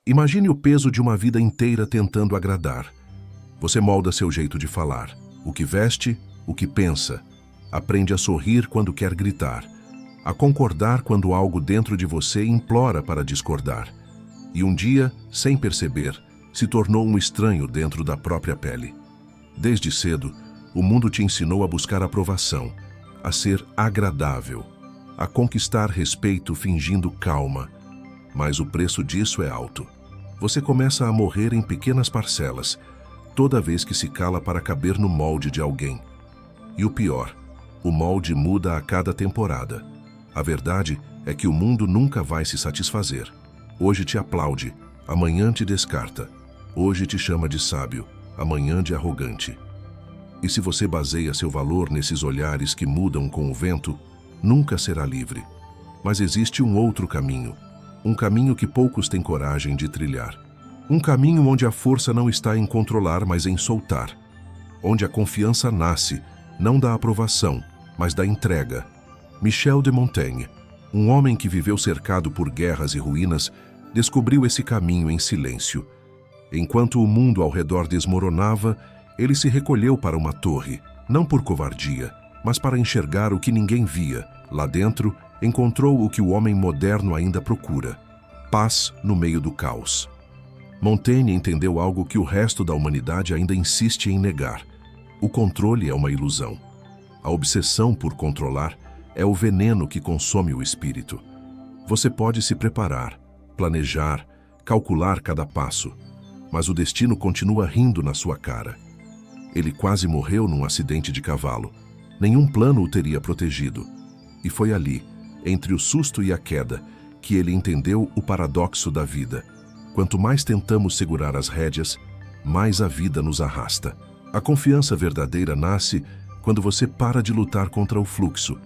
Imagine o peso de uma vida inteira tentando agradar. Você molda seu jeito de falar, o que veste, o que pensa. Aprende a sorrir quando quer gritar, a concordar quando algo dentro de você implora para discordar. E um dia, sem perceber, se tornou um estranho dentro da própria pele. Desde cedo, o mundo te ensinou a buscar aprovação, a ser agradável, a conquistar respeito fingindo calma. Mas o preço disso é alto. Você começa a morrer em pequenas parcelas, toda vez que se cala para caber no molde de alguém. E o pior, o molde muda a cada temporada. A verdade é que o mundo nunca vai se satisfazer. Hoje te aplaude, amanhã te descarta. Hoje te chama de sábio, amanhã de arrogante. E se você baseia seu valor nesses olhares que mudam com o vento, nunca será livre. Mas existe um outro caminho, um caminho que poucos têm coragem de trilhar. Um caminho onde a força não está em controlar, mas em soltar. Onde a confiança nasce, não da aprovação, mas da entrega. Michel de Montaigne, um homem que viveu cercado por guerras e ruínas, descobriu esse caminho em silêncio. Enquanto o mundo ao redor desmoronava, ele se recolheu para uma torre, não por covardia, mas para enxergar o que ninguém via. Lá dentro, encontrou o que o homem moderno ainda procura: paz no meio do caos. Montaigne entendeu algo que o resto da humanidade ainda insiste em negar. O controle é uma ilusão. A obsessão por controlar é o veneno que consome o espírito. Você pode se preparar, planejar, calcular cada passo, mas o destino continua rindo na sua cara. Ele quase morreu num acidente de cavalo. Nenhum plano o teria protegido. E foi ali, entre o susto e a queda, que ele entendeu o paradoxo da vida. Quanto mais tentamos segurar as rédeas, mais a vida nos arrasta. A confiança verdadeira nasce quando você para de lutar contra o fluxo,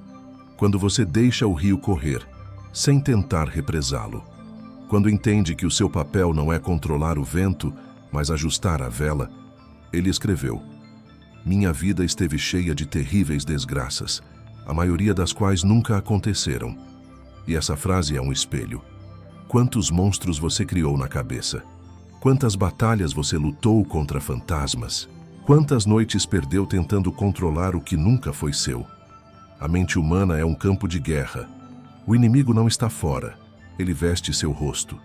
quando você deixa o rio correr, sem tentar represá-lo. Quando entende que o seu papel não é controlar o vento, mas ajustar a vela. Ele escreveu: "Minha vida esteve cheia de terríveis desgraças, a maioria das quais nunca aconteceram." E essa frase é um espelho. Quantos monstros você criou na cabeça? Quantas batalhas você lutou contra fantasmas? Quantas noites perdeu tentando controlar o que nunca foi seu? A mente humana é um campo de guerra. O inimigo não está fora. Ele veste seu rosto.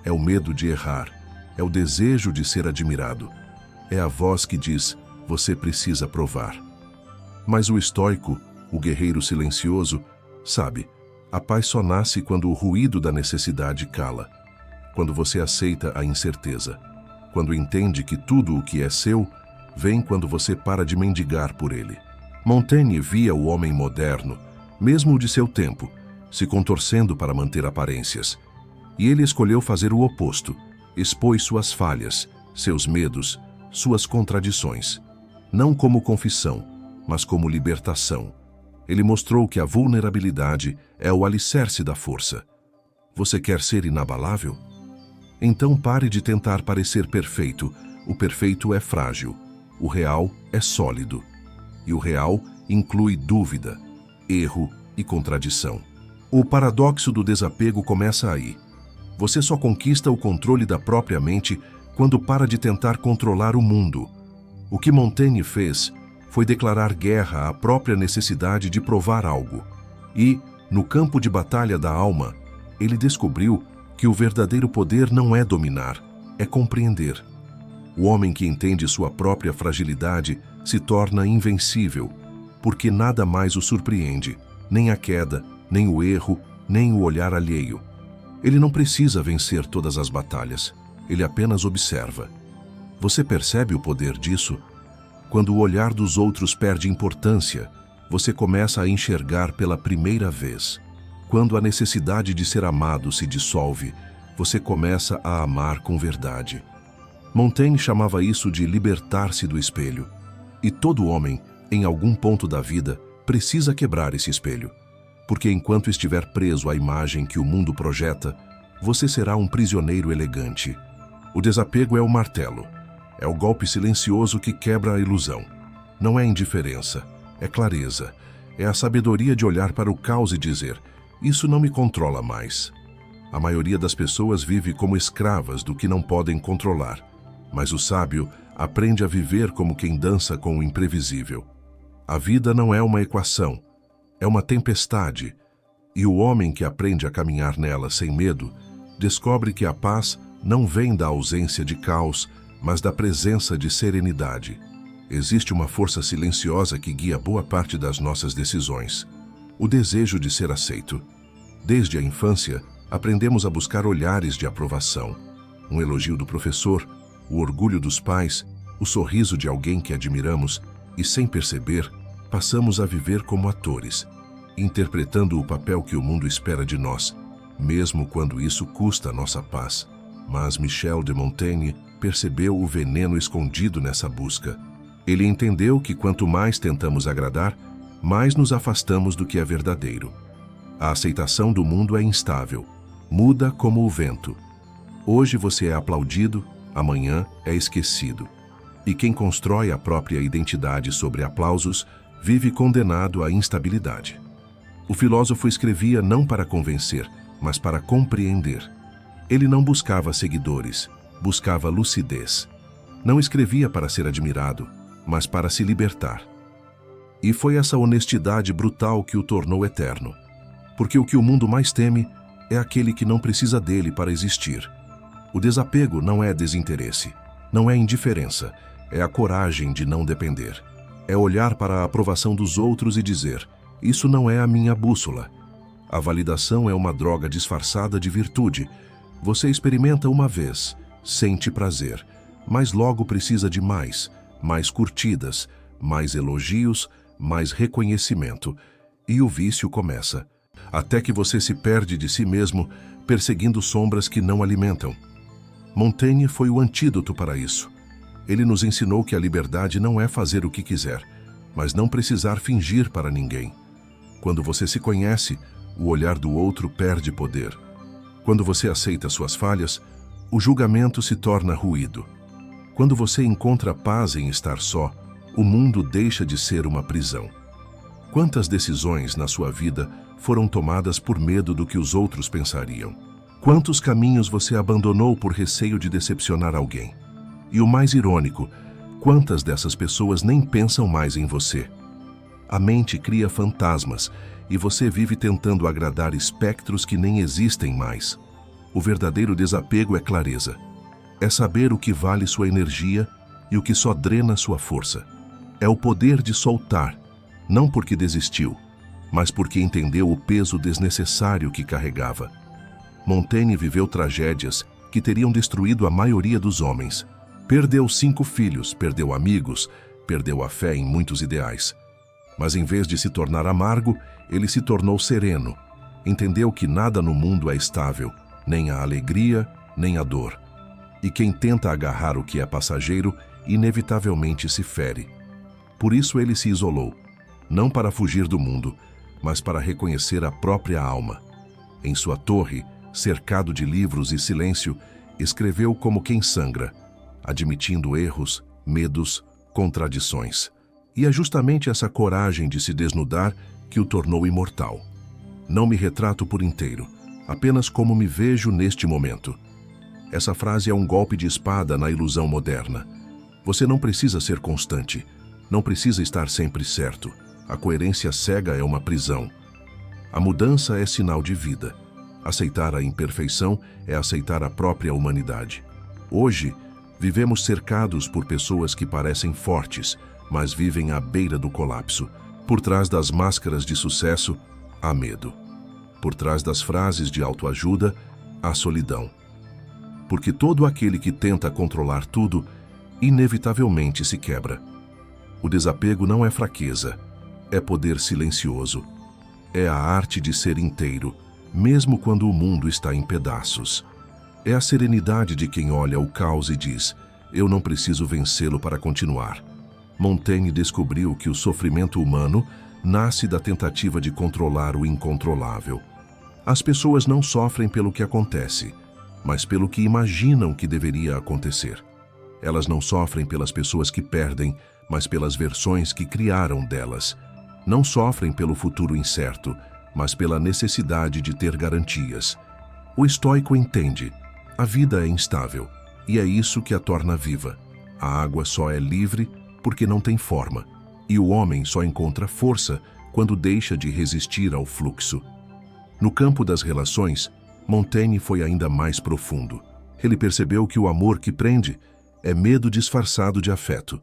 É o medo de errar. É o desejo de ser admirado. É a voz que diz: você precisa provar. Mas o estoico, o guerreiro silencioso, sabe, a paz só nasce quando o ruído da necessidade cala. Quando você aceita a incerteza. Quando entende que tudo o que é seu vem quando você para de mendigar por ele. Montaigne via o homem moderno, mesmo o de seu tempo, se contorcendo para manter aparências. E ele escolheu fazer o oposto. Expôs suas falhas, seus medos, suas contradições. Não como confissão, mas como libertação. Ele mostrou que a vulnerabilidade é o alicerce da força. Você quer ser inabalável? Então pare de tentar parecer perfeito. O perfeito é frágil. O real é sólido. E o real inclui dúvida, erro e contradição. O paradoxo do desapego começa aí. Você só conquista o controle da própria mente quando para de tentar controlar o mundo. O que Montaigne fez foi declarar guerra à própria necessidade de provar algo. E, no campo de batalha da alma, ele descobriu que o verdadeiro poder não é dominar, é compreender. O homem que entende sua própria fragilidade se torna invencível, porque nada mais o surpreende, nem a queda, nem o erro, nem o olhar alheio. Ele não precisa vencer todas as batalhas, ele apenas observa. Você percebe o poder disso? Quando o olhar dos outros perde importância, você começa a enxergar pela primeira vez. Quando a necessidade de ser amado se dissolve, você começa a amar com verdade. Montaigne chamava isso de libertar-se do espelho. E todo homem, em algum ponto da vida, precisa quebrar esse espelho. Porque enquanto estiver preso à imagem que o mundo projeta, você será um prisioneiro elegante. O desapego é o martelo. É o golpe silencioso que quebra a ilusão. Não é indiferença, é clareza. É a sabedoria de olhar para o caos e dizer: isso não me controla mais. A maioria das pessoas vive como escravas do que não podem controlar, mas o sábio aprende a viver como quem dança com o imprevisível. A vida não é uma equação, é uma tempestade, e o homem que aprende a caminhar nela sem medo descobre que a paz não vem da ausência de caos, mas da presença de serenidade. Existe uma força silenciosa que guia boa parte das nossas decisões: o desejo de ser aceito. Desde a infância, aprendemos a buscar olhares de aprovação, um elogio do professor, o orgulho dos pais, o sorriso de alguém que admiramos, e sem perceber, passamos a viver como atores, interpretando o papel que o mundo espera de nós, mesmo quando isso custa a nossa paz. Mas Michel de Montaigne percebeu o veneno escondido nessa busca. Ele entendeu que quanto mais tentamos agradar, mais nos afastamos do que é verdadeiro. A aceitação do mundo é instável, muda como o vento. Hoje você é aplaudido, amanhã é esquecido. E quem constrói a própria identidade sobre aplausos vive condenado à instabilidade. O filósofo escrevia não para convencer, mas para compreender. Ele não buscava seguidores, buscava lucidez. Não escrevia para ser admirado, mas para se libertar. E foi essa honestidade brutal que o tornou eterno. Porque o que o mundo mais teme é aquele que não precisa dele para existir. O desapego não é desinteresse, não é indiferença, é a coragem de não depender. É olhar para a aprovação dos outros e dizer: isso não é a minha bússola. A validação é uma droga disfarçada de virtude. Você experimenta uma vez, sente prazer, mas logo precisa de mais curtidas, mais elogios, mais reconhecimento. E o vício começa, até que você se perde de si mesmo, perseguindo sombras que não alimentam. Montaigne foi o antídoto para isso. Ele nos ensinou que a liberdade não é fazer o que quiser, mas não precisar fingir para ninguém. Quando você se conhece, o olhar do outro perde poder. Quando você aceita suas falhas, o julgamento se torna ruído. Quando você encontra paz em estar só, o mundo deixa de ser uma prisão. Quantas decisões na sua vida foram tomadas por medo do que os outros pensariam? Quantos caminhos você abandonou por receio de decepcionar alguém? E o mais irônico, quantas dessas pessoas nem pensam mais em você? A mente cria fantasmas e você vive tentando agradar espectros que nem existem mais. O verdadeiro desapego é clareza. É saber o que vale sua energia e o que só drena sua força. É o poder de soltar, não porque desistiu, mas porque entendeu o peso desnecessário que carregava. Montaigne viveu tragédias que teriam destruído a maioria dos homens. Perdeu 5 filhos, perdeu amigos, perdeu a fé em muitos ideais. Mas em vez de se tornar amargo, ele se tornou sereno. Entendeu que nada no mundo é estável, nem a alegria, nem a dor. E quem tenta agarrar o que é passageiro, inevitavelmente se fere. Por isso ele se isolou, não para fugir do mundo, mas para reconhecer a própria alma. Em sua torre, cercado de livros e silêncio, escreveu como quem sangra, admitindo erros, medos, contradições. E é justamente essa coragem de se desnudar que o tornou imortal. Não me retrato por inteiro, apenas como me vejo neste momento. Essa frase é um golpe de espada na ilusão moderna. Você não precisa ser constante, não precisa estar sempre certo. A coerência cega é uma prisão. A mudança é sinal de vida. Aceitar a imperfeição é aceitar a própria humanidade. Hoje, vivemos cercados por pessoas que parecem fortes, mas vivem à beira do colapso. Por trás das máscaras de sucesso, há medo. Por trás das frases de autoajuda, há solidão. Porque todo aquele que tenta controlar tudo, inevitavelmente se quebra. O desapego não é fraqueza, é poder silencioso. É a arte de ser inteiro, mesmo quando o mundo está em pedaços. É a serenidade de quem olha o caos e diz: eu não preciso vencê-lo para continuar. Montaigne descobriu que o sofrimento humano nasce da tentativa de controlar o incontrolável. As pessoas não sofrem pelo que acontece, mas pelo que imaginam que deveria acontecer. Elas não sofrem pelas pessoas que perdem, mas pelas versões que criaram delas. Não sofrem pelo futuro incerto, mas pela necessidade de ter garantias. O estoico entende: a vida é instável, e é isso que a torna viva. A água só é livre porque não tem forma, e o homem só encontra força quando deixa de resistir ao fluxo. No campo das relações, Montaigne foi ainda mais profundo. Ele percebeu que o amor que prende é medo disfarçado de afeto,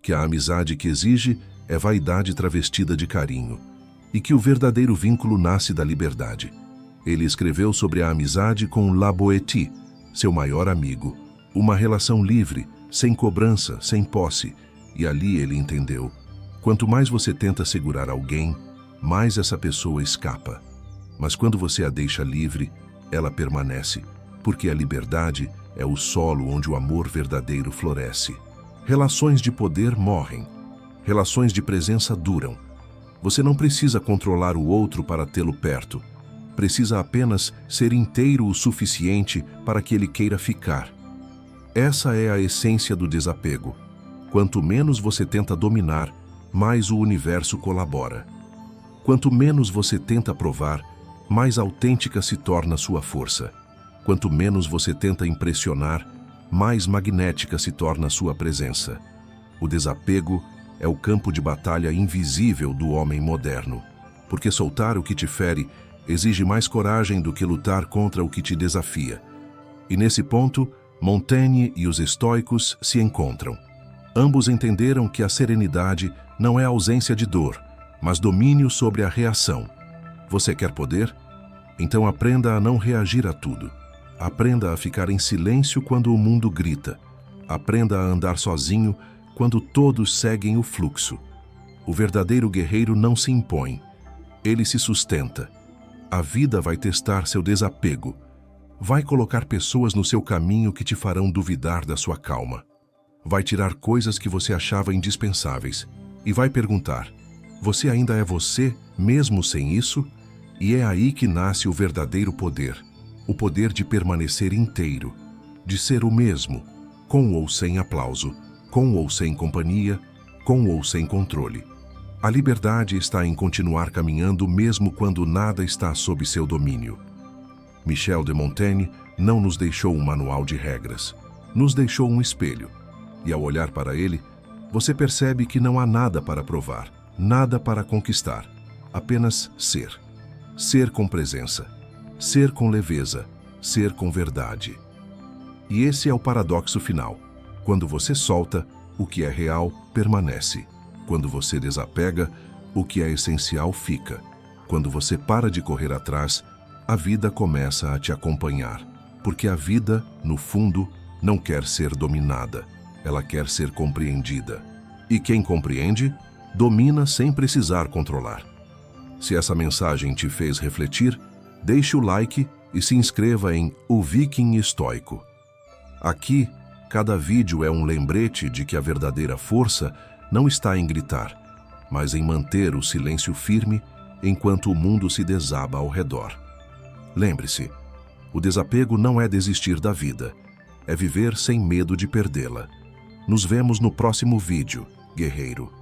que a amizade que exige é vaidade travestida de carinho, e que o verdadeiro vínculo nasce da liberdade. Ele escreveu sobre a amizade com La Boétie, seu maior amigo, uma relação livre, sem cobrança, sem posse, e ali ele entendeu: quanto mais você tenta segurar alguém, mais essa pessoa escapa. Mas quando você a deixa livre, ela permanece, porque a liberdade é o solo onde o amor verdadeiro floresce. Relações de poder morrem. Relações de presença duram. Você não precisa controlar o outro para tê-lo perto. Precisa apenas ser inteiro o suficiente para que ele queira ficar. Essa é a essência do desapego. Quanto menos você tenta dominar, mais o universo colabora. Quanto menos você tenta provar, mais autêntica se torna sua força. Quanto menos você tenta impressionar, mais magnética se torna sua presença. O desapego é o campo de batalha invisível do homem moderno, porque soltar o que te fere exige mais coragem do que lutar contra o que te desafia. E nesse ponto, Montaigne e os estoicos se encontram. Ambos entenderam que a serenidade não é ausência de dor, mas domínio sobre a reação. Você quer poder? Então aprenda a não reagir a tudo. Aprenda a ficar em silêncio quando o mundo grita. Aprenda a andar sozinho quando todos seguem o fluxo. O verdadeiro guerreiro não se impõe. Ele se sustenta. A vida vai testar seu desapego. Vai colocar pessoas no seu caminho que te farão duvidar da sua calma. Vai tirar coisas que você achava indispensáveis e vai perguntar: você ainda é você, mesmo sem isso? E é aí que nasce o verdadeiro poder. O poder de permanecer inteiro, de ser o mesmo, com ou sem aplauso, com ou sem companhia, com ou sem controle. A liberdade está em continuar caminhando mesmo quando nada está sob seu domínio. Michel de Montaigne não nos deixou um manual de regras, nos deixou um espelho. E ao olhar para ele, você percebe que não há nada para provar, nada para conquistar, apenas ser. Ser com presença, ser com leveza, ser com verdade. E esse é o paradoxo final. Quando você solta, o que é real permanece. Quando você desapega, o que é essencial fica. Quando você para de correr atrás, a vida começa a te acompanhar. Porque a vida, no fundo, não quer ser dominada. Ela quer ser compreendida. E quem compreende, domina sem precisar controlar. Se essa mensagem te fez refletir, deixe o like e se inscreva em O Viking Estoico. Aqui, cada vídeo é um lembrete de que a verdadeira força não está em gritar, mas em manter o silêncio firme enquanto o mundo se desaba ao redor. Lembre-se, o desapego não é desistir da vida, é viver sem medo de perdê-la. Nos vemos no próximo vídeo, guerreiro.